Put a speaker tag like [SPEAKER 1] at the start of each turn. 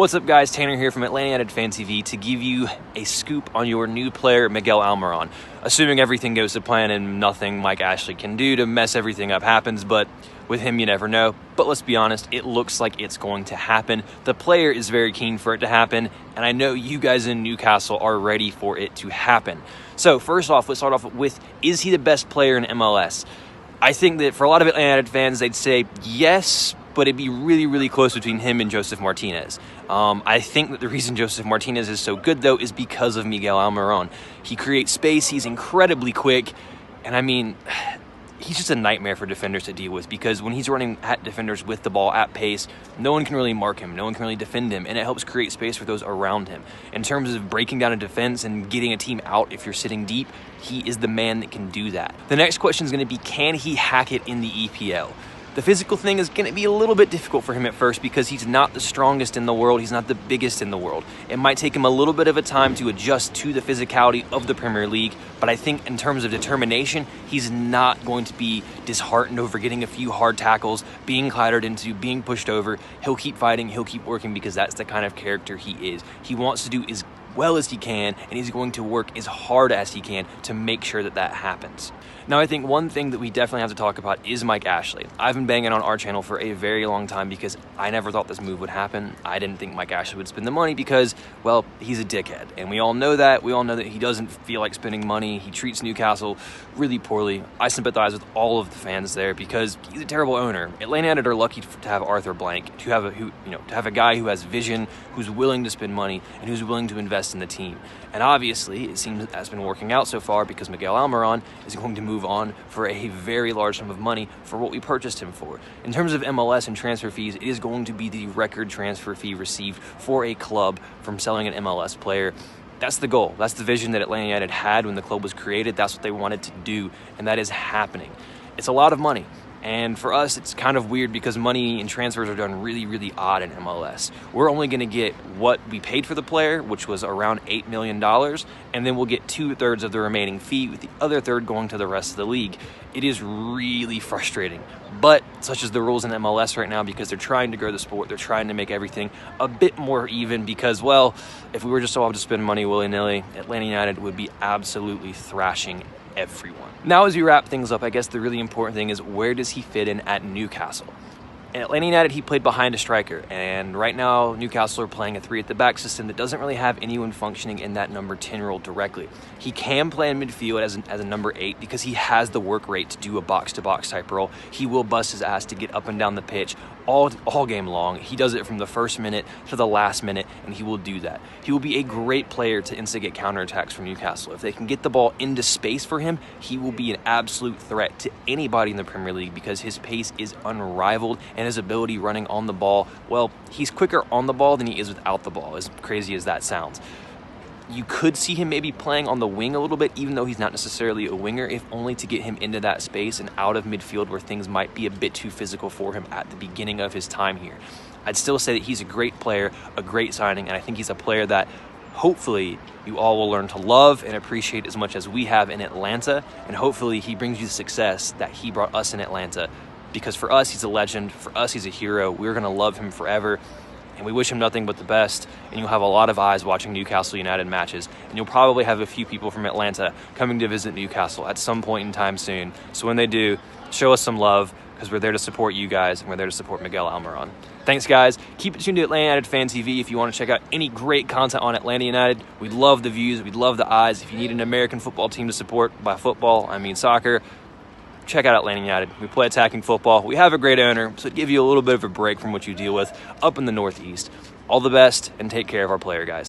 [SPEAKER 1] What's up, guys? Tanner here from Atlanta United Fan TV to give you a scoop on your new player, Miguel Almiron. Assuming everything goes to plan and nothing Mike Ashley can do to mess everything up happens, but with him you never know. But let's be honest, it looks like it's going to happen. The player is very keen for it to happen, and I know you guys in Newcastle are ready for it to happen. So first off, let's start off with, is he the best player in MLS? I think that for a lot of Atlanta United fans, they'd say yes, but it'd be really, really close between him and Josef Martinez. I think that the reason Josef Martinez is so good, though, is because of Miguel Almiron. He creates space, he's incredibly quick, and I mean, he's just a nightmare for defenders to deal with because when he's running at defenders with the ball at pace, no one can really mark him, no one can really defend him, and it helps create space for those around him. In terms of breaking down a defense and getting a team out if you're sitting deep, he is the man that can do that. The next question is going to be, can he hack it in the EPL? The physical thing is going to be a little bit difficult for him at first because he's not the strongest in the world. He's not the biggest in the world. It might take him a little bit of a time to adjust to the physicality of the Premier League, but I think in terms of determination, he's not going to be disheartened over getting a few hard tackles, being clattered into, being pushed over. He'll keep fighting, he'll keep working because that's the kind of character he is. He wants to do as well as he can, and he's going to work as hard as he can to make sure that that happens. Now, I think one thing that we definitely have to talk about is Mike Ashley. I've been banging on our channel for a very long time because I never thought this move would happen. I didn't think Mike Ashley would spend the money because, well, he's a dickhead. And we all know that. We all know that he doesn't feel like spending money. He treats Newcastle really poorly. I sympathize with all of the fans there because he's a terrible owner. Atlanta United are lucky to have Arthur Blank, to have a guy who has vision, who's willing to spend money, and who's willing to invest in the team. And obviously, it seems that's been working out so far because Miguel Almiron is going to move on for a very large sum of money for what we purchased him for. In terms of MLS and transfer fees, it is going to be the record transfer fee received for a club from selling an MLS player. That's the goal. That's the vision that Atlanta United had when the club was created. That's what they wanted to do, and that is happening. It's a lot of money. And for us, it's kind of weird because money and transfers are done really, really odd in MLS. We're only going to get what we paid for the player, which was around $8 million, and then we'll get 2/3 of the remaining fee, with the other third going to the rest of the league. It is really frustrating, but such is the rules in MLS right now because they're trying to grow the sport. They're trying to make everything a bit more even because, well, if we were just allowed to spend money willy-nilly, Atlanta United would be absolutely thrashing everyone. Now, as we wrap things up, I guess the really important thing is, where does he fit in at Newcastle? In Atlanta United, he played behind a striker, and right now Newcastle are playing a 3 at the back system that doesn't really have anyone functioning in that number 10 role directly. He can play in midfield as a number 8 because he has the work rate to do a box-to-box type role. He will bust his ass to get up and down the pitch all game long. He does it from the first minute to the last minute, and he will do that. He will be a great player to instigate counterattacks for Newcastle. If they can get the ball into space for him, he will be an absolute threat to anybody in the Premier League because his pace is unrivaled, and his ability running on the ball, well, he's quicker on the ball than he is without the ball, as crazy as that sounds. You could see him maybe playing on the wing a little bit, even though he's not necessarily a winger, if only to get him into that space and out of midfield where things might be a bit too physical for him at the beginning of his time here. I'd still say that he's a great player, a great signing, and I think he's a player that hopefully you all will learn to love and appreciate as much as we have in Atlanta, and hopefully he brings you the success that he brought us in Atlanta, because for us, he's a legend. For us, he's a hero. We're going to love him forever. And we wish him nothing but the best, and you'll have a lot of eyes watching Newcastle United matches, and you'll probably have a few people from Atlanta coming to visit Newcastle at some point in time soon. So when they do, show us some love, because we're there to support you guys, and we're there to support Miguel Almiron. Thanks, guys. Keep it tuned to Atlanta United Fan TV if you want to check out any great content on Atlanta United. We love the views. We love the eyes. If you need an American football team to support, by football, I mean soccer, check out Atlanta United. We play attacking football. We have a great owner, so it gives you a little bit of a break from what you deal with up in the Northeast. All the best, and take care of our player, guys.